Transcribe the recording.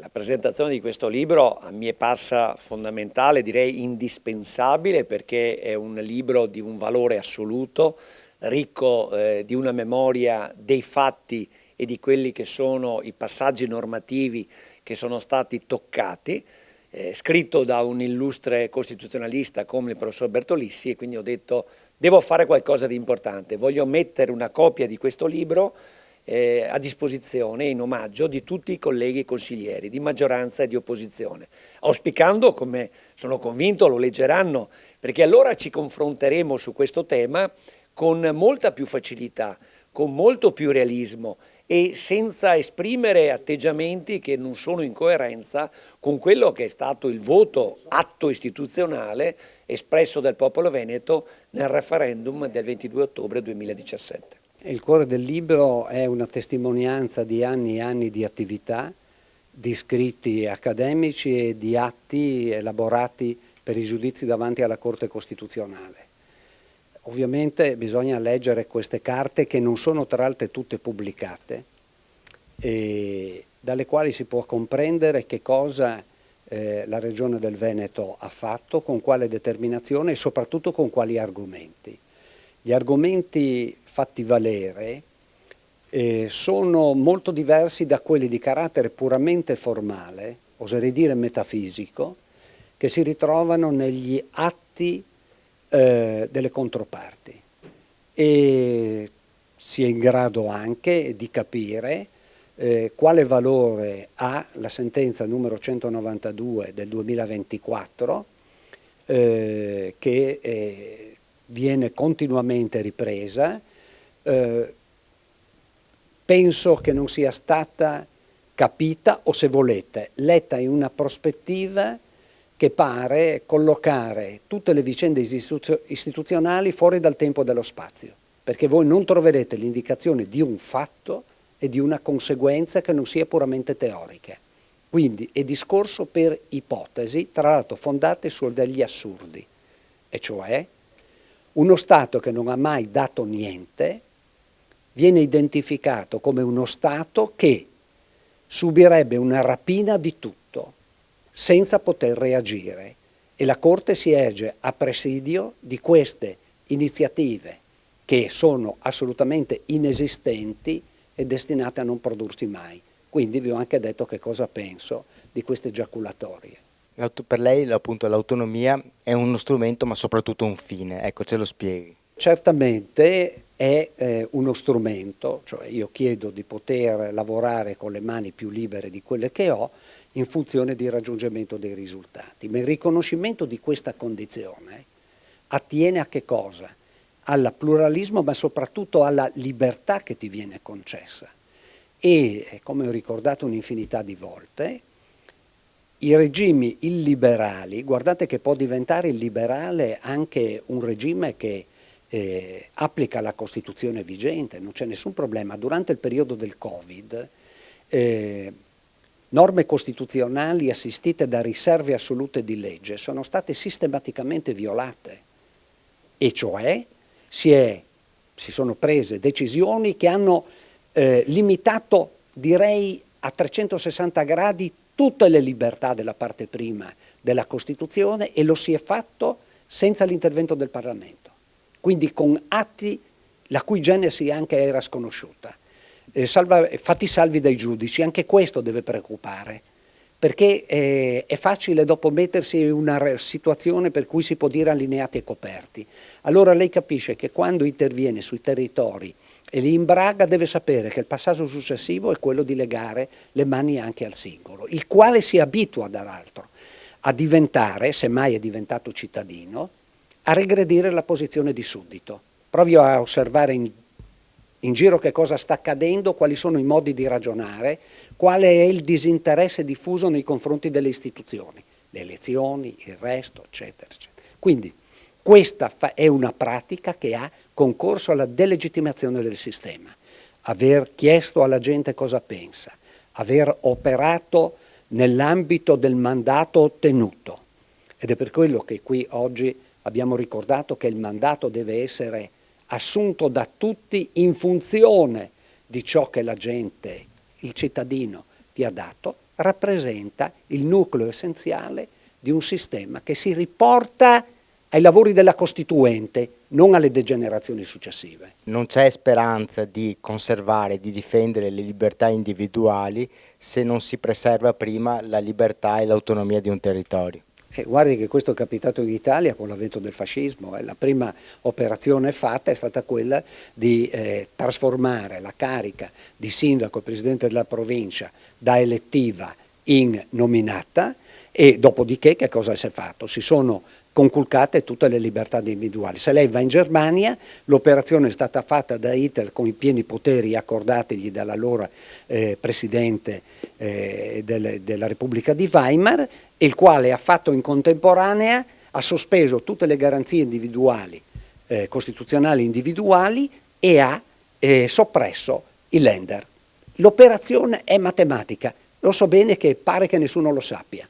La presentazione di questo libro mi è parsa fondamentale, direi indispensabile, perché è un libro di un valore assoluto, ricco di una memoria dei fatti e di quelli che sono i passaggi normativi che sono stati toccati, scritto da un illustre costituzionalista come il professor Bertolissi, e quindi ho detto devo fare qualcosa di importante, voglio mettere una copia di questo libro a disposizione in omaggio di tutti i colleghi consiglieri di maggioranza e di opposizione, auspicando, come sono convinto lo leggeranno, perché allora ci confronteremo su questo tema con molta più facilità, con molto più realismo e senza esprimere atteggiamenti che non sono in coerenza con quello che è stato il voto atto istituzionale espresso dal popolo veneto nel referendum del 22 ottobre 2017. Il cuore del libro è una testimonianza di anni e anni di attività, di scritti accademici e di atti elaborati per i giudizi davanti alla Corte Costituzionale. Ovviamente bisogna leggere queste carte, che non sono tra l'altro tutte pubblicate, e dalle quali si può comprendere che cosa la Regione del Veneto ha fatto, con quale determinazione e soprattutto con quali argomenti. Gli argomenti fatti valere sono molto diversi da quelli di carattere puramente formale, oserei dire metafisico, che si ritrovano negli atti delle controparti, e si è in grado anche di capire quale valore ha la sentenza numero 192 del 2024 che viene continuamente ripresa. Penso che non sia stata capita, o se volete, letta in una prospettiva che pare collocare tutte le vicende istituzionali fuori dal tempo e dallo spazio, perché voi non troverete l'indicazione di un fatto e di una conseguenza che non sia puramente teorica. Quindi è discorso per ipotesi, tra l'altro fondate su degli assurdi, e cioè uno Stato che non ha mai dato niente viene identificato come uno Stato che subirebbe una rapina di tutto senza poter reagire, e la Corte si erge a presidio di queste iniziative che sono assolutamente inesistenti e destinate a non prodursi mai. Quindi vi ho anche detto che cosa penso di queste giaculatorie. Per lei appunto l'autonomia è uno strumento ma soprattutto un fine, ecco, ce lo spieghi. Certamente è uno strumento, cioè io chiedo di poter lavorare con le mani più libere di quelle che ho in funzione di raggiungimento dei risultati, ma il riconoscimento di questa condizione attiene a che cosa? Al pluralismo, ma soprattutto alla libertà che ti viene concessa. E, come ho ricordato un'infinità di volte, i regimi illiberali, guardate che può diventare illiberale anche un regime che applica la Costituzione vigente, non c'è nessun problema. Durante il periodo del Covid, norme costituzionali assistite da riserve assolute di legge sono state sistematicamente violate, e cioè si sono prese decisioni che hanno limitato, direi a 360 gradi, tutte le libertà della parte prima della Costituzione, e lo si è fatto senza l'intervento del Parlamento, quindi con atti la cui genesi anche era sconosciuta, fatti salvi dai giudici. Anche questo deve preoccupare, perché è facile dopo mettersi in una situazione per cui si può dire allineati e coperti. Allora lei capisce che quando interviene sui territori e li imbraga, deve sapere che il passaggio successivo è quello di legare le mani anche al singolo, il quale si abitua dall'altro a diventare, se mai è diventato cittadino, a regredire la posizione di suddito. Provi a osservare in giro che cosa sta accadendo, quali sono i modi di ragionare, quale è il disinteresse diffuso nei confronti delle istituzioni, le elezioni, il resto, eccetera, eccetera. Quindi questa è una pratica che ha concorso alla delegittimazione del sistema. Aver chiesto alla gente cosa pensa, aver operato nell'ambito del mandato ottenuto. Ed è per quello che qui oggi abbiamo ricordato che il mandato deve essere assunto da tutti in funzione di ciò che la gente, il cittadino, ti ha dato, rappresenta il nucleo essenziale di un sistema che si riporta ai lavori della Costituente, non alle degenerazioni successive. Non c'è speranza di conservare, di difendere le libertà individuali se non si preserva prima la libertà e l'autonomia di un territorio. Guardi che questo è capitato in Italia con l'avvento del fascismo. La prima operazione fatta è stata quella di trasformare la carica di sindaco e presidente della provincia da elettiva in nominata, e dopodiché che cosa si è fatto? Si sono conculcate tutte le libertà individuali. Se lei va in Germania, l'operazione è stata fatta da Hitler con i pieni poteri accordatigli dall'allora presidente della Repubblica di Weimar, il quale ha fatto in contemporanea, ha sospeso tutte le garanzie individuali, costituzionali individuali, e ha soppresso i Länder. L'operazione è matematica, lo so bene che pare che nessuno lo sappia.